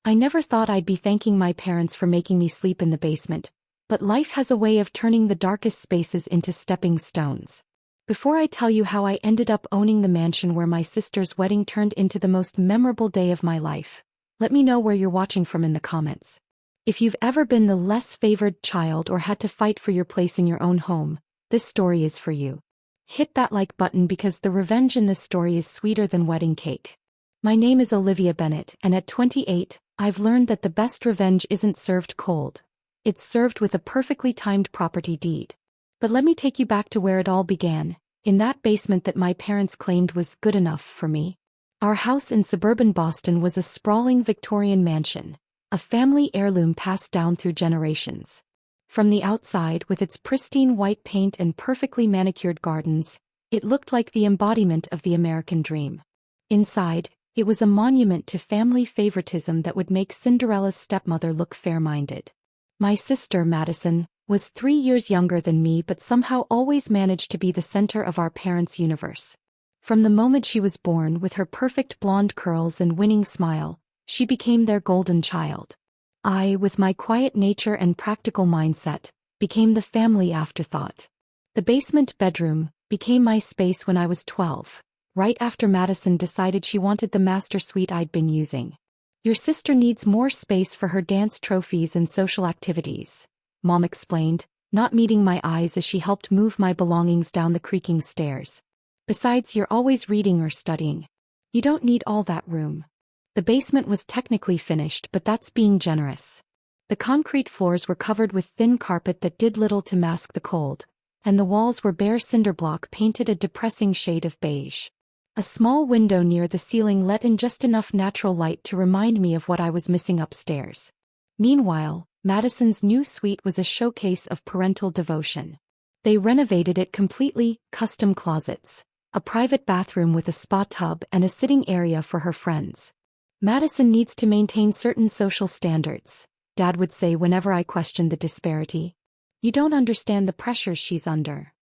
I never thought I'd be thanking my parents for making me sleep in the basement, but life has a way of turning the darkest spaces into stepping stones. Before I tell you how I ended up owning the mansion where my sister's wedding turned into the most memorable day of my life, let me know where you're watching from in the comments. If you've ever been the less favored child or had to fight for your place in your own home, this story is for you. Hit that like button because the revenge in this story is sweeter than wedding cake. My name is Olivia Bennett, and at 28, I've learned that the best revenge isn't served cold. It's served with a perfectly timed property deed. But let me take you back to where it all began, in that basement that my parents claimed was good enough for me. Our house in suburban Boston was a sprawling Victorian mansion, a family heirloom passed down through generations. From the outside, with its pristine white paint and perfectly manicured gardens, it looked like the embodiment of the American dream. Inside, it was a monument to family favoritism that would make Cinderella's stepmother look fair-minded. My sister, Madison, was 3 years younger than me but somehow always managed to be the center of our parents' universe. From the moment she was born, with her perfect blonde curls and winning smile, she became their golden child. I, with my quiet nature and practical mindset, became the family afterthought. The basement bedroom became my space when I was 12, right after Madison decided she wanted the master suite I'd been using. "Your sister needs more space for her dance trophies and social activities," Mom explained, not meeting my eyes as she helped move my belongings down the creaking stairs. "Besides, you're always reading or studying. You don't need all that room." The basement was technically finished, but that's being generous. The concrete floors were covered with thin carpet that did little to mask the cold, and the walls were bare cinder block painted a depressing shade of beige. A small window near the ceiling let in just enough natural light to remind me of what I was missing upstairs. Meanwhile, Madison's new suite was a showcase of parental devotion. They renovated it completely, custom closets, a private bathroom with a spa tub and a sitting area for her friends. "Madison needs to maintain certain social standards," Dad would say whenever I questioned the disparity. "You don't understand the pressures she's under."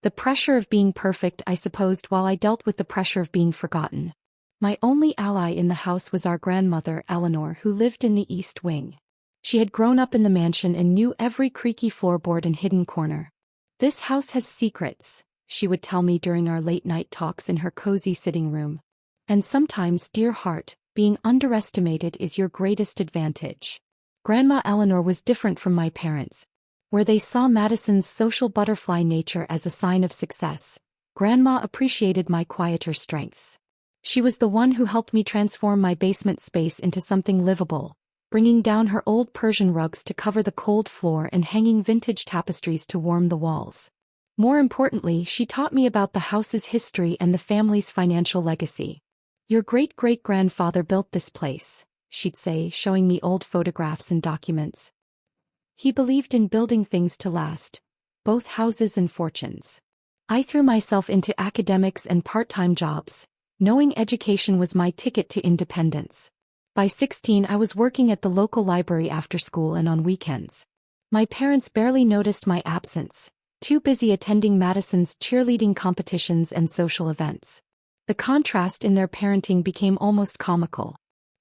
The pressure of being perfect, I supposed, while I dealt with the pressure of being forgotten. My only ally in the house was our grandmother, Eleanor, who lived in the East Wing. She had grown up in the mansion and knew every creaky floorboard and hidden corner. "This house has secrets," she would tell me during our late-night talks in her cozy sitting room. "And sometimes, dear heart, being underestimated is your greatest advantage." Grandma Eleanor was different from my parents. Where they saw Madison's social butterfly nature as a sign of success, Grandma appreciated my quieter strengths. She was the one who helped me transform my basement space into something livable, bringing down her old Persian rugs to cover the cold floor and hanging vintage tapestries to warm the walls. More importantly, she taught me about the house's history and the family's financial legacy. "Your great-great-grandfather built this place," she'd say, showing me old photographs and documents. "He believed in building things to last, both houses and fortunes." I threw myself into academics and part-time jobs, knowing education was my ticket to independence. By 16, I was working at the local library after school and on weekends. My parents barely noticed my absence, too busy attending Madison's cheerleading competitions and social events. The contrast in their parenting became almost comical.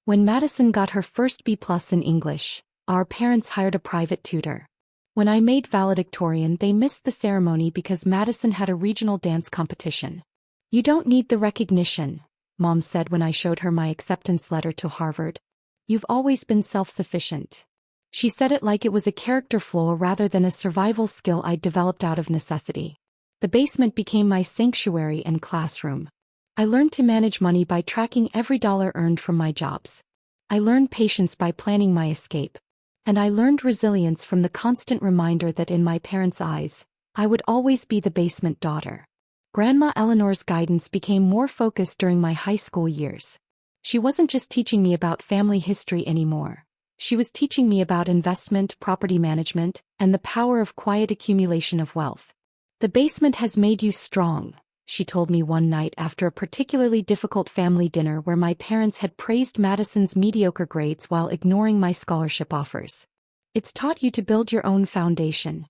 When Madison got her first B+ in English, our parents hired a private tutor. When I made valedictorian, they missed the ceremony because Madison had a regional dance competition. "You don't need the recognition," Mom said when I showed her my acceptance letter to Harvard. "You've always been self-sufficient." She said it like it was a character flaw rather than a survival skill I'd developed out of necessity. The basement became my sanctuary and classroom. I learned to manage money by tracking every dollar earned from my jobs. I learned patience by planning my escape. And I learned resilience from the constant reminder that in my parents' eyes, I would always be the basement daughter. Grandma Eleanor's guidance became more focused during my high school years. She wasn't just teaching me about family history anymore. She was teaching me about investment, property management, and the power of quiet accumulation of wealth. "The basement has made you strong," she told me one night after a particularly difficult family dinner where my parents had praised Madison's mediocre grades while ignoring my scholarship offers. "It's taught you to build your own foundation."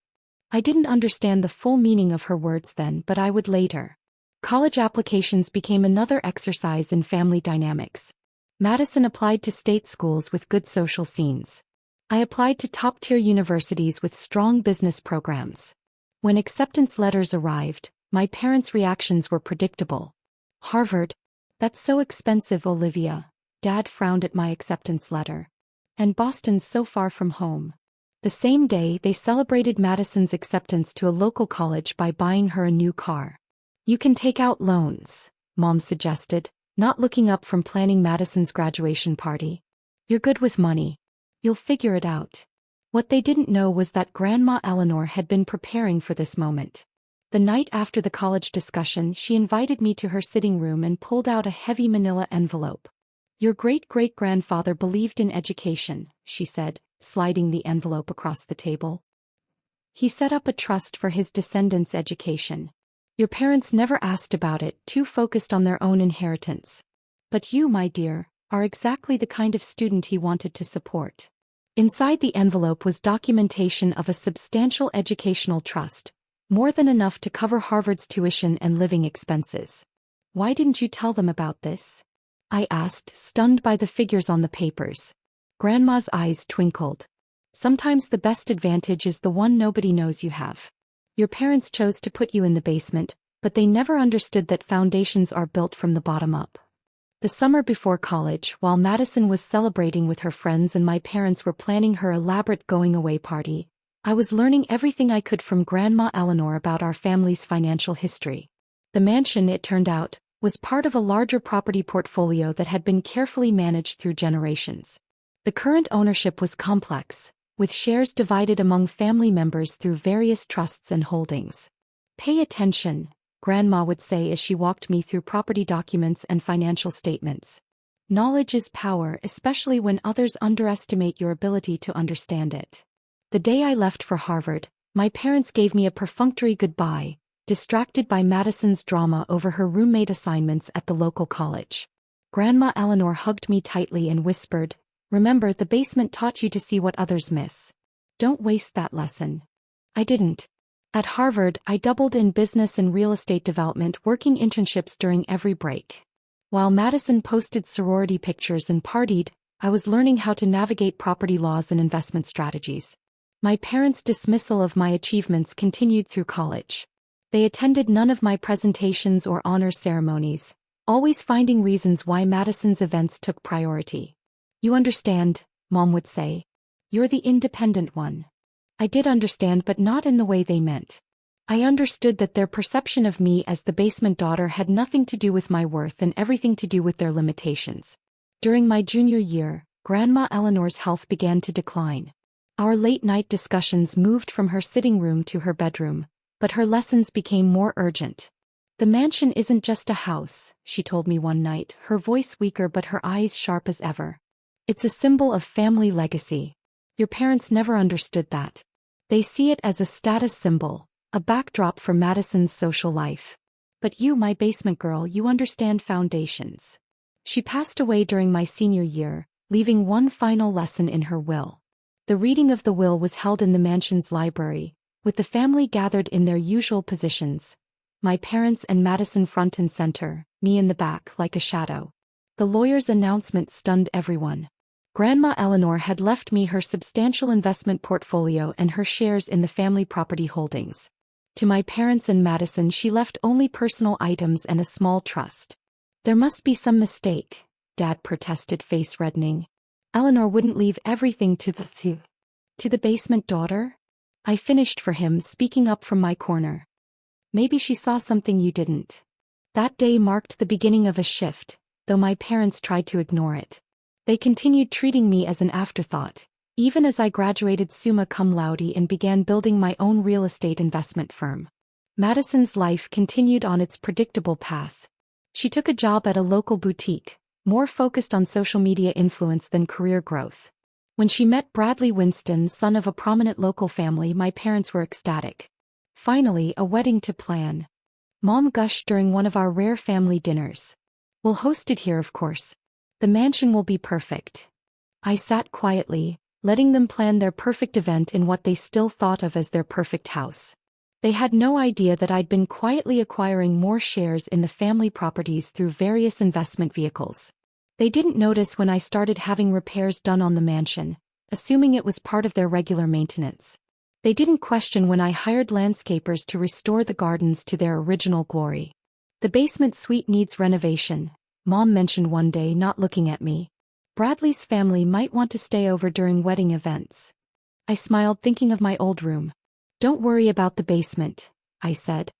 I didn't understand the full meaning of her words then, but I would later. College applications became another exercise in family dynamics. Madison applied to state schools with good social scenes. I applied to top-tier universities with strong business programs. When acceptance letters arrived, my parents' reactions were predictable. Harvard? That's so expensive, Olivia. Dad frowned at my acceptance letter. And Boston's so far from home. The same day, they celebrated Madison's acceptance to a local college by buying her a new car. You can take out loans, Mom suggested, not looking up from planning Madison's graduation party. You're good with money. You'll figure it out. What they didn't know was that Grandma Eleanor had been preparing for this moment. The night after the college discussion, she invited me to her sitting room and pulled out a heavy manila envelope. Your great-great-grandfather believed in education, she said, sliding the envelope across the table. He set up a trust for his descendants' education. Your parents never asked about it, too focused on their own inheritance. But you, my dear, are exactly the kind of student he wanted to support. Inside the envelope was documentation of a substantial educational trust, more than enough to cover Harvard's tuition and living expenses. Why didn't you tell them about this? I asked, stunned by the figures on the papers. Grandma's eyes twinkled. Sometimes the best advantage is the one nobody knows you have. Your parents chose to put you in the basement, but they never understood that foundations are built from the bottom up. The summer before college, while Madison was celebrating with her friends and my parents were planning her elaborate going-away party, I was learning everything I could from Grandma Eleanor about our family's financial history. The mansion, it turned out, was part of a larger property portfolio that had been carefully managed through generations. The current ownership was complex, with shares divided among family members through various trusts and holdings. Pay attention, Grandma would say as she walked me through property documents and financial statements. Knowledge is power, especially when others underestimate your ability to understand it. The day I left for Harvard, my parents gave me a perfunctory goodbye, distracted by Madison's drama over her roommate assignments at the local college. Grandma Eleanor hugged me tightly and whispered, "Remember, the basement taught you to see what others miss. Don't waste that lesson." I didn't. At Harvard, I doubled in business and real estate development, working internships during every break. While Madison posted sorority pictures and partied, I was learning how to navigate property laws and investment strategies. My parents' dismissal of my achievements continued through college. They attended none of my presentations or honor ceremonies, always finding reasons why Madison's events took priority. "You understand," Mom would say. "You're the independent one." I did understand, but not in the way they meant. I understood that their perception of me as the basement daughter had nothing to do with my worth and everything to do with their limitations. During my junior year, Grandma Eleanor's health began to decline. Our late-night discussions moved from her sitting room to her bedroom, but her lessons became more urgent. "The mansion isn't just a house," she told me one night, her voice weaker but her eyes sharp as ever. "It's a symbol of family legacy. Your parents never understood that. They see it as a status symbol, a backdrop for Madison's social life. But you, my basement girl, you understand foundations." She passed away during my senior year, leaving one final lesson in her will. The reading of the will was held in the mansion's library, with the family gathered in their usual positions. My parents and Madison front and center, me in the back like a shadow. The lawyer's announcement stunned everyone. Grandma Eleanor had left me her substantial investment portfolio and her shares in the family property holdings. To my parents and Madison she left only personal items and a small trust. "There must be some mistake," Dad protested, face reddening. "Eleanor wouldn't leave everything to the basement daughter?" I finished for him, speaking up from my corner. "Maybe she saw something you didn't." That day marked the beginning of a shift, though my parents tried to ignore it. They continued treating me as an afterthought, even as I graduated summa cum laude and began building my own real estate investment firm. Madison's life continued on its predictable path. She took a job at a local boutique, more focused on social media influence than career growth. When she met Bradley Winston, son of a prominent local family, my parents were ecstatic. Finally, a wedding to plan. Mom gushed during one of our rare family dinners. "We'll host it here, of course. The mansion will be perfect." I sat quietly, letting them plan their perfect event in what they still thought of as their perfect house. They had no idea that I'd been quietly acquiring more shares in the family properties through various investment vehicles. They didn't notice when I started having repairs done on the mansion, assuming it was part of their regular maintenance. They didn't question when I hired landscapers to restore the gardens to their original glory. The basement suite needs renovation, Mom mentioned one day, not looking at me. Bradley's family might want to stay over during wedding events. I smiled, thinking of my old room. Don't worry about the basement, I said.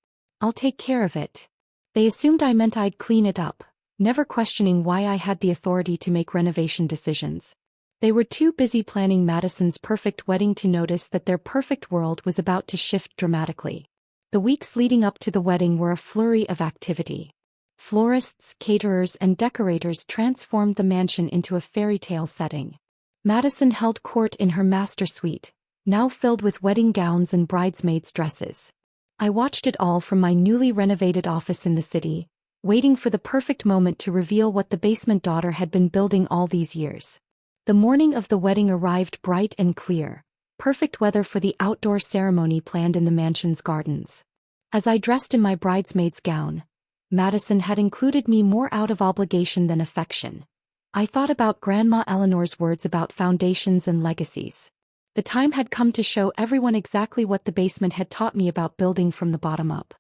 I'll take care of it. They assumed I meant I'd clean it up, never questioning why I had the authority to make renovation decisions. They were too busy planning Madison's perfect wedding to notice that their perfect world was about to shift dramatically. The weeks leading up to the wedding were a flurry of activity. Florists, caterers, and decorators transformed the mansion into a fairy tale setting. Madison held court in her master suite, now filled with wedding gowns and bridesmaids' dresses. I watched it all from my newly renovated office in the city, waiting for the perfect moment to reveal what the basement daughter had been building all these years. The morning of the wedding arrived bright and clear, perfect weather for the outdoor ceremony planned in the mansion's gardens. As I dressed in my bridesmaid's gown, Madison had included me more out of obligation than affection. I thought about Grandma Eleanor's words about foundations and legacies. The time had come to show everyone exactly what the basement had taught me about building from the bottom up.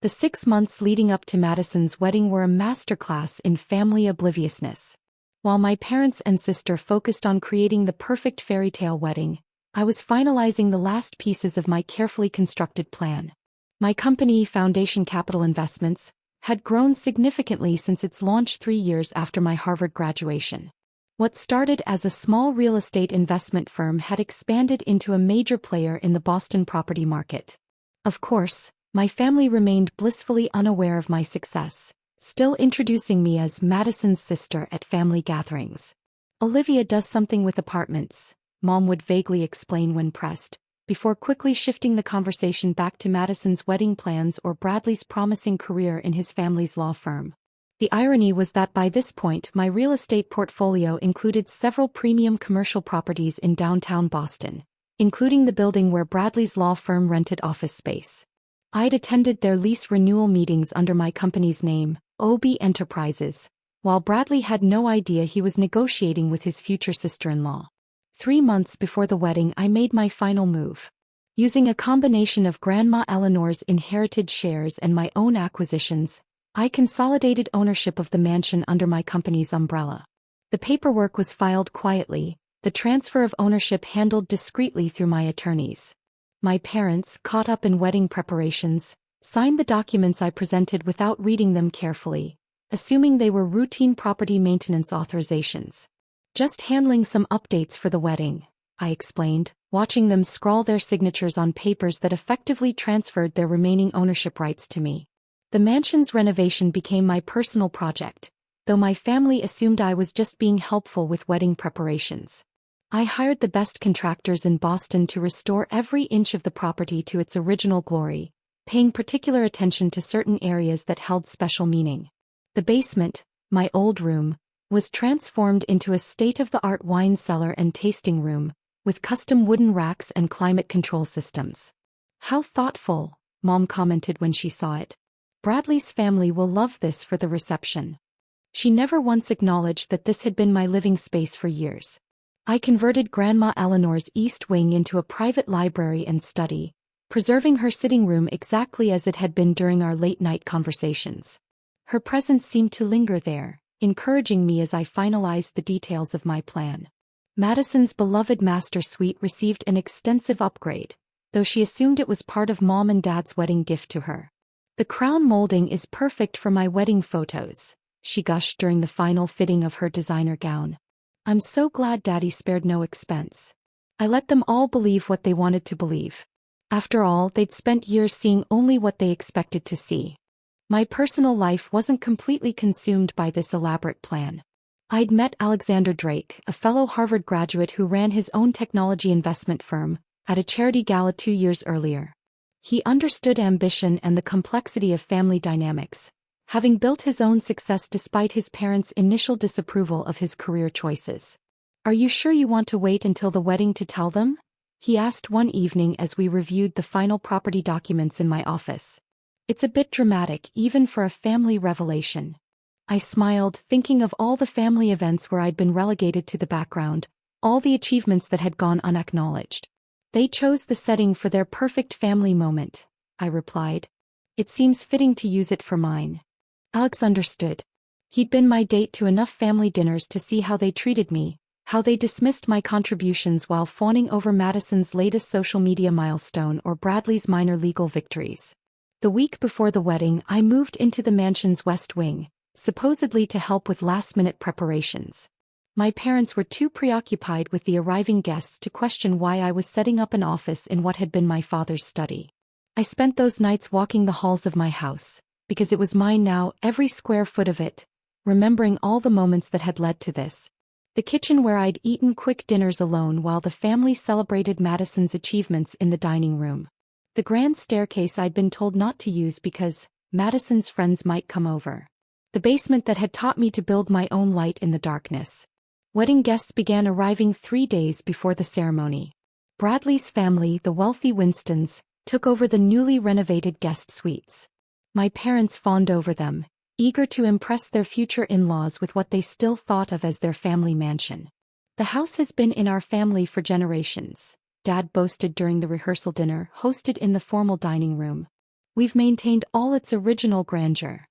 The 6 months leading up to Madison's wedding were a masterclass in family obliviousness. While my parents and sister focused on creating the perfect fairy tale wedding, I was finalizing the last pieces of my carefully constructed plan. My company, Foundation Capital Investments, had grown significantly since its launch 3 years after my Harvard graduation. What started as a small real estate investment firm had expanded into a major player in the Boston property market. Of course, my family remained blissfully unaware of my success, still introducing me as Madison's sister at family gatherings. Olivia does something with apartments, Mom would vaguely explain when pressed, before quickly shifting the conversation back to Madison's wedding plans or Bradley's promising career in his family's law firm. The irony was that by this point my real estate portfolio included several premium commercial properties in downtown Boston, including the building where Bradley's law firm rented office space. I'd attended their lease renewal meetings under my company's name, OB Enterprises, while Bradley had no idea he was negotiating with his future sister-in-law. 3 months before the wedding I made my final move. Using a combination of Grandma Eleanor's inherited shares and my own acquisitions, I consolidated ownership of the mansion under my company's umbrella. The paperwork was filed quietly, the transfer of ownership handled discreetly through my attorneys. My parents, caught up in wedding preparations, signed the documents I presented without reading them carefully, assuming they were routine property maintenance authorizations. Just handling some updates for the wedding, I explained, watching them scrawl their signatures on papers that effectively transferred their remaining ownership rights to me. The mansion's renovation became my personal project, though my family assumed I was just being helpful with wedding preparations. I hired the best contractors in Boston to restore every inch of the property to its original glory, paying particular attention to certain areas that held special meaning. The basement, my old room, was transformed into a state-of-the-art wine cellar and tasting room, with custom wooden racks and climate control systems. "How thoughtful," Mom commented when she saw it. "Bradley's family will love this for the reception." She never once acknowledged that this had been my living space for years. I converted Grandma Eleanor's east wing into a private library and study, preserving her sitting room exactly as it had been during our late-night conversations. Her presence seemed to linger there, encouraging me as I finalized the details of my plan. Madison's beloved master suite received an extensive upgrade, though she assumed it was part of Mom and Dad's wedding gift to her. "The crown molding is perfect for my wedding photos," she gushed during the final fitting of her designer gown. "I'm so glad Daddy spared no expense." I let them all believe what they wanted to believe. After all, they'd spent years seeing only what they expected to see. My personal life wasn't completely consumed by this elaborate plan. I'd met Alexander Drake, a fellow Harvard graduate who ran his own technology investment firm, at a charity gala 2 years earlier. He understood ambition and the complexity of family dynamics, having built his own success despite his parents' initial disapproval of his career choices. "Are you sure you want to wait until the wedding to tell them?" he asked one evening as we reviewed the final property documents in my office. "It's a bit dramatic even for a family revelation." I smiled, thinking of all the family events where I'd been relegated to the background, all the achievements that had gone unacknowledged. They chose the setting for their perfect family moment, I replied. It seems fitting to use it for mine. Alex understood. He'd been my date to enough family dinners to see how they treated me, how they dismissed my contributions while fawning over Madison's latest social media milestone or Bradley's minor legal victories. The week before the wedding, I moved into the mansion's west wing, supposedly to help with last-minute preparations. My parents were too preoccupied with the arriving guests to question why I was setting up an office in what had been my father's study. I spent those nights walking the halls of my house, because it was mine now, every square foot of it, remembering all the moments that had led to this. The kitchen where I'd eaten quick dinners alone while the family celebrated Madison's achievements in the dining room. The grand staircase I'd been told not to use because Madison's friends might come over. The basement that had taught me to build my own light in the darkness. Wedding guests began arriving 3 days before the ceremony. Bradley's family, the wealthy Winstons, took over the newly renovated guest suites. My parents fawned over them, eager to impress their future in-laws with what they still thought of as their family mansion. The house has been in our family for generations, Dad boasted during the rehearsal dinner hosted in the formal dining room. We've maintained all its original grandeur.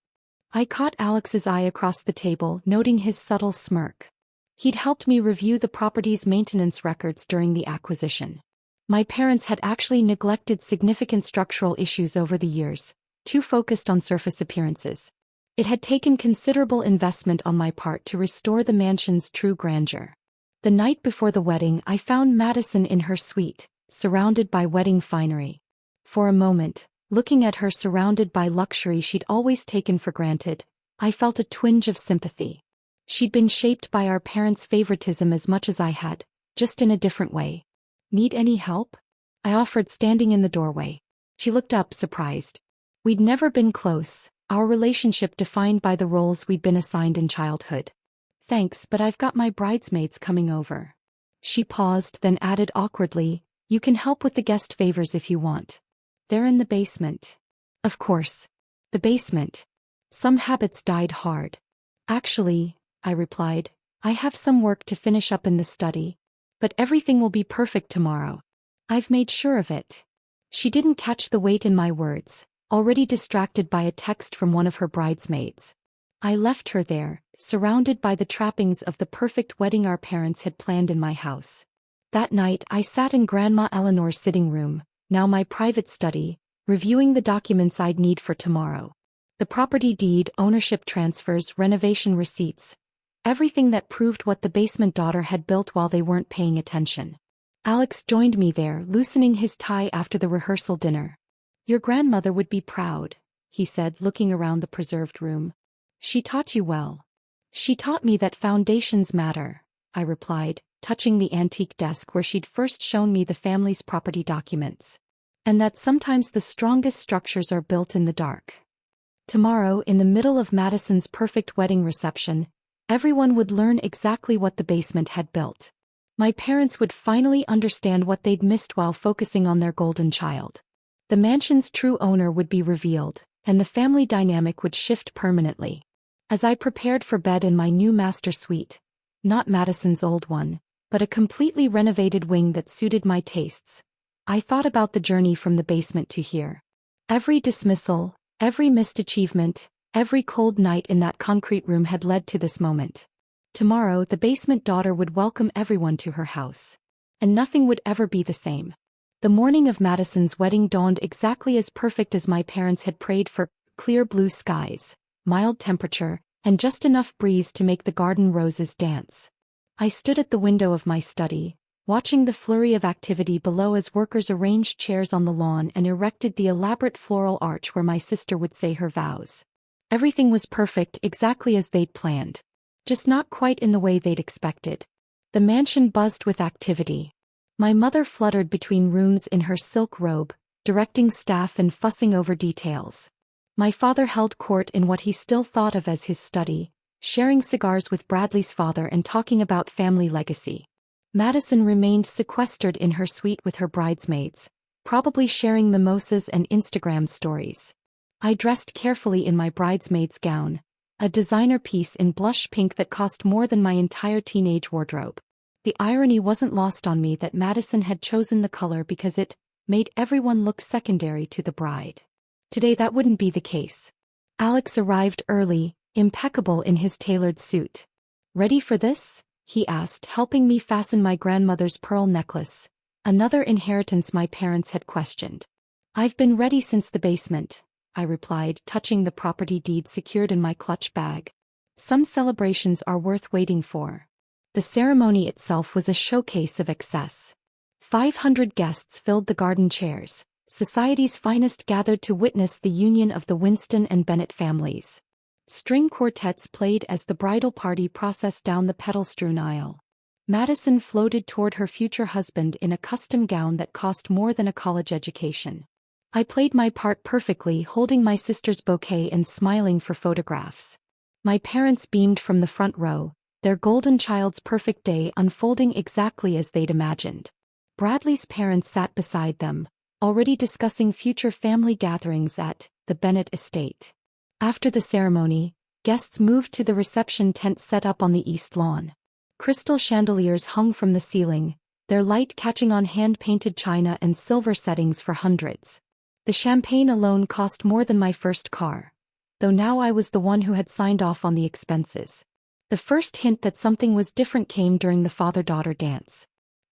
I caught Alex's eye across the table, noting his subtle smirk. He'd helped me review the property's maintenance records during the acquisition. My parents had actually neglected significant structural issues over the years, too focused on surface appearances. It had taken considerable investment on my part to restore the mansion's true grandeur. The night before the wedding, I found Madison in her suite, surrounded by wedding finery. For a moment, looking at her surrounded by luxury she'd always taken for granted, I felt a twinge of sympathy. She'd been shaped by our parents' favoritism as much as I had, just in a different way. Need any help? I offered, standing in the doorway. She looked up, surprised. We'd never been close, our relationship defined by the roles we'd been assigned in childhood. Thanks, but I've got my bridesmaids coming over. She paused, then added awkwardly, you can help with the guest favors if you want. They're in the basement. Of course. The basement. Some habits died hard. Actually, I replied, I have some work to finish up in the study. But everything will be perfect tomorrow. I've made sure of it. She didn't catch the weight in my words, already distracted by a text from one of her bridesmaids. I left her there, surrounded by the trappings of the perfect wedding our parents had planned in my house. That night I sat in Grandma Eleanor's sitting room, now my private study, reviewing the documents I'd need for tomorrow. The property deed, ownership transfers, renovation receipts. Everything that proved what the basement daughter had built while they weren't paying attention. Alex joined me there, loosening his tie after the rehearsal dinner. Your grandmother would be proud, he said, looking around the preserved room. She taught you well. She taught me that foundations matter, I replied, touching the antique desk where she'd first shown me the family's property documents. And that sometimes the strongest structures are built in the dark. Tomorrow, in the middle of Madison's perfect wedding reception, everyone would learn exactly what the basement had built. My parents would finally understand what they'd missed while focusing on their golden child. The mansion's true owner would be revealed, and the family dynamic would shift permanently. As I prepared for bed in my new master suite, not Madison's old one, but a completely renovated wing that suited my tastes, I thought about the journey from the basement to here. Every dismissal, every missed achievement, every cold night in that concrete room had led to this moment. Tomorrow the basement daughter would welcome everyone to her house. And nothing would ever be the same. The morning of Madison's wedding dawned exactly as perfect as my parents had prayed for: clear blue skies, mild temperature, and just enough breeze to make the garden roses dance. I stood at the window of my study, watching the flurry of activity below as workers arranged chairs on the lawn and erected the elaborate floral arch where my sister would say her vows. Everything was perfect, exactly as they'd planned. Just not quite in the way they'd expected. The mansion buzzed with activity. My mother fluttered between rooms in her silk robe, directing staff and fussing over details. My father held court in what he still thought of as his study, sharing cigars with Bradley's father and talking about family legacy. Madison remained sequestered in her suite with her bridesmaids, probably sharing mimosas and Instagram stories. I dressed carefully in my bridesmaid's gown, a designer piece in blush pink that cost more than my entire teenage wardrobe. The irony wasn't lost on me that Madison had chosen the color because it made everyone look secondary to the bride. Today that wouldn't be the case. Alex arrived early, impeccable in his tailored suit. "Ready for this?" he asked, helping me fasten my grandmother's pearl necklace, another inheritance my parents had questioned. "I've been ready since the basement," I replied, touching the property deed secured in my clutch bag. Some celebrations are worth waiting for. The ceremony itself was a showcase of excess. 500 guests filled the garden chairs. Society's finest gathered to witness the union of the Winston and Bennett families. String quartets played as the bridal party processed down the petal-strewn aisle. Madison floated toward her future husband in a custom gown that cost more than a college education. I played my part perfectly, holding my sister's bouquet and smiling for photographs. My parents beamed from the front row, their golden child's perfect day unfolding exactly as they'd imagined. Bradley's parents sat beside them, already discussing future family gatherings at the Bennett estate. After the ceremony, guests moved to the reception tent set up on the east lawn. Crystal chandeliers hung from the ceiling, their light catching on hand-painted china and silver settings for hundreds. The champagne alone cost more than my first car, though now I was the one who had signed off on the expenses. The first hint that something was different came during the father-daughter dance.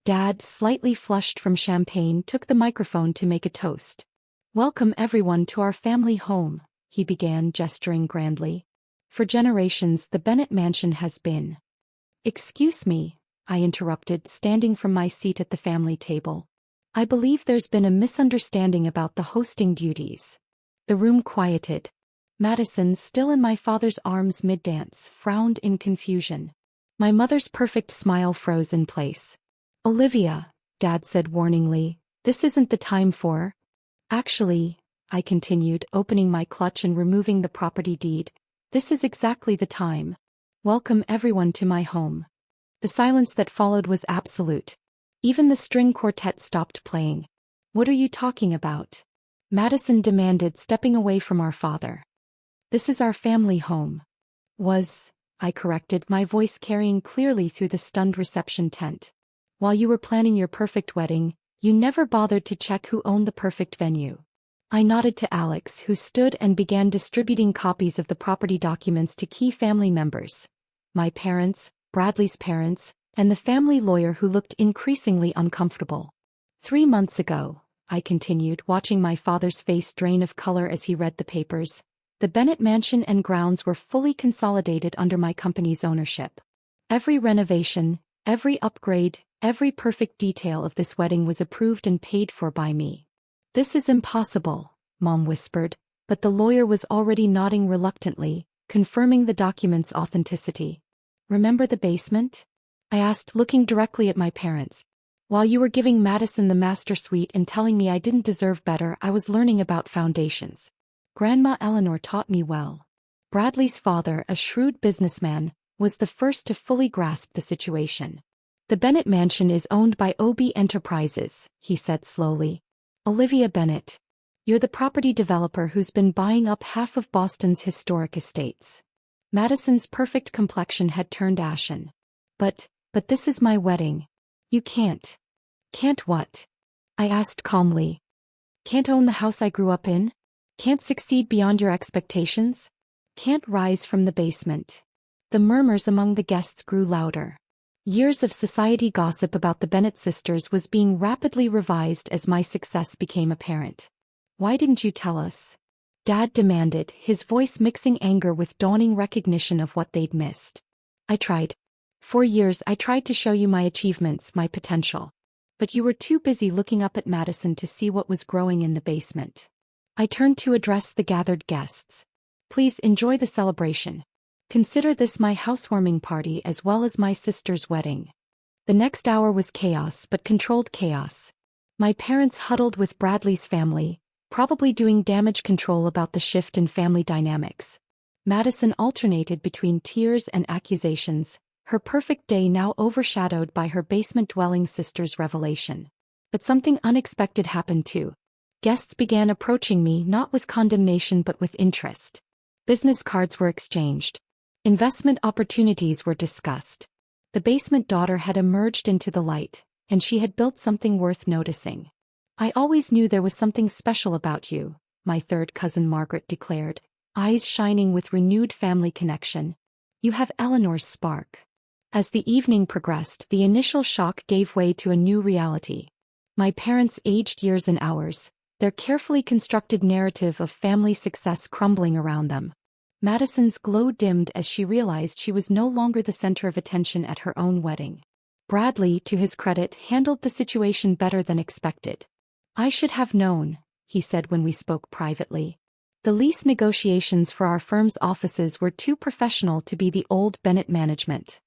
Dad, slightly flushed from champagne, took the microphone to make a toast. "Welcome everyone to our family home," he began, gesturing grandly. "For generations the Bennett mansion has been—" "Excuse me," I interrupted, standing from my seat at the family table. "I believe there's been a misunderstanding about the hosting duties." The room quieted. Madison, still in my father's arms mid-dance, frowned in confusion. My mother's perfect smile froze in place. "Olivia," Dad said warningly, "this isn't the time for—" "Actually," I continued, opening my clutch and removing the property deed, "this is exactly the time. Welcome everyone to my home." The silence that followed was absolute. Even the string quartet stopped playing. "What are you talking about?" Madison demanded, stepping away from our father. "This is our family home." I corrected, my voice carrying clearly through the stunned reception tent. "While you were planning your perfect wedding, you never bothered to check who owned the perfect venue." I nodded to Alex, who stood and began distributing copies of the property documents to key family members. My parents, Bradley's parents, and the family lawyer, who looked increasingly uncomfortable. 3 months ago, I continued, watching my father's face drain of color as he read the papers, the Bennett mansion and grounds were fully consolidated under my company's ownership. Every renovation, every upgrade, every perfect detail of this wedding was approved and paid for by me. "This is impossible," Mom whispered, but the lawyer was already nodding reluctantly, confirming the document's authenticity. "Remember the basement?" I asked, looking directly at my parents. "While you were giving Madison the master suite and telling me I didn't deserve better, I was learning about foundations. Grandma Eleanor taught me well." Bradley's father, a shrewd businessman, was the first to fully grasp the situation. "The Bennett mansion is owned by OB Enterprises," he said slowly. "Olivia Bennett. You're the property developer who's been buying up half of Boston's historic estates." Madison's perfect complexion had turned ashen. But this is my wedding. You can't." "Can't what?" I asked calmly. "Can't own the house I grew up in? Can't succeed beyond your expectations? Can't rise from the basement?" The murmurs among the guests grew louder. Years of society gossip about the Bennett sisters was being rapidly revised as my success became apparent. "Why didn't you tell us?" Dad demanded, his voice mixing anger with dawning recognition of what they'd missed. "I tried. For years I tried to show you my achievements, my potential. But you were too busy looking up at Madison to see what was growing in the basement." I turned to address the gathered guests. "Please enjoy the celebration. Consider this my housewarming party as well as my sister's wedding." The next hour was chaos, but controlled chaos. My parents huddled with Bradley's family, probably doing damage control about the shift in family dynamics. Madison alternated between tears and accusations, her perfect day now overshadowed by her basement-dwelling sister's revelation. But something unexpected happened too. Guests began approaching me not with condemnation but with interest. Business cards were exchanged. Investment opportunities were discussed. The basement daughter had emerged into the light, and she had built something worth noticing. "I always knew there was something special about you," my third cousin Margaret declared, eyes shining with renewed family connection. "You have Eleanor's spark." As the evening progressed, the initial shock gave way to a new reality. My parents aged years and hours, their carefully constructed narrative of family success crumbling around them. Madison's glow dimmed as she realized she was no longer the center of attention at her own wedding. Bradley, to his credit, handled the situation better than expected. "I should have known," he said when we spoke privately. "The lease negotiations for our firm's offices were too professional to be the old Bennett management."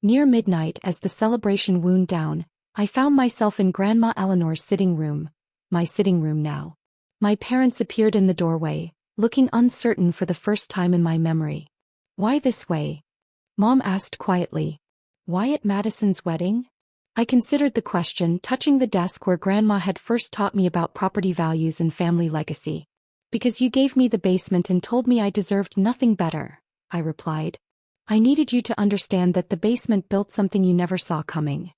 Near midnight, as the celebration wound down, I found myself in Grandma Eleanor's sitting room, my sitting room now. My parents appeared in the doorway, looking uncertain for the first time in my memory. "Why this way?" Mom asked quietly. "Why at Madison's wedding?" I considered the question, touching the desk where Grandma had first taught me about property values and family legacy. "Because you gave me the basement and told me I deserved nothing better," I replied. "I needed you to understand that the basement built something you never saw coming."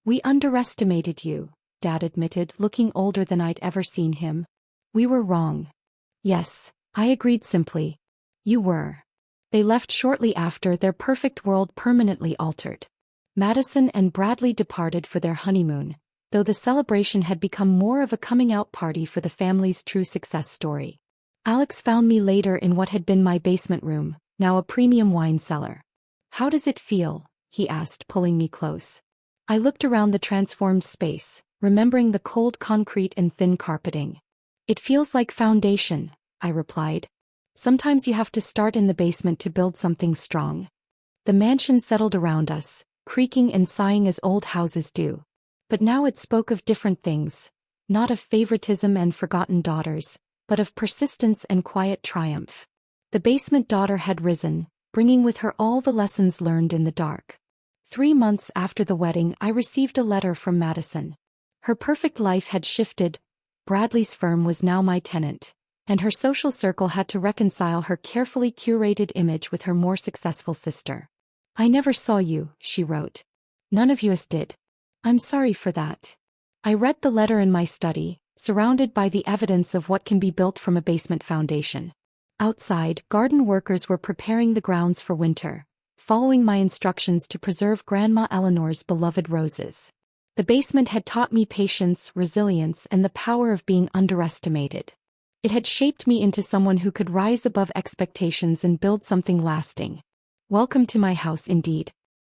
"We underestimated you," Dad admitted, looking older than I'd ever seen him. "We were wrong." "Yes," I agreed simply. "You were." They left shortly after, their perfect world permanently altered. Madison and Bradley departed for their honeymoon, though the celebration had become more of a coming-out party for the family's true success story. Alex found me later in what had been my basement room, now a premium wine cellar. "How does it feel?" he asked, pulling me close. I looked around the transformed space, remembering the cold concrete and thin carpeting. "It feels like foundation," I replied. "Sometimes you have to start in the basement to build something strong." The mansion settled around us, creaking and sighing as old houses do. But now it spoke of different things, not of favoritism and forgotten daughters, but of persistence and quiet triumph. The basement daughter had risen, bringing with her all the lessons learned in the dark. 3 months after the wedding, I received a letter from Madison. Her perfect life had shifted. Bradley's firm was now my tenant, and her social circle had to reconcile her carefully curated image with her more successful sister. "I never saw you," she wrote. "None of us did. I'm sorry for that." I read the letter in my study, surrounded by the evidence of what can be built from a basement foundation. Outside, garden workers were preparing the grounds for winter, following my instructions to preserve Grandma Eleanor's beloved roses. The basement had taught me patience, resilience, and the power of being underestimated. It had shaped me into someone who could rise above expectations and build something lasting. Welcome to my house indeed.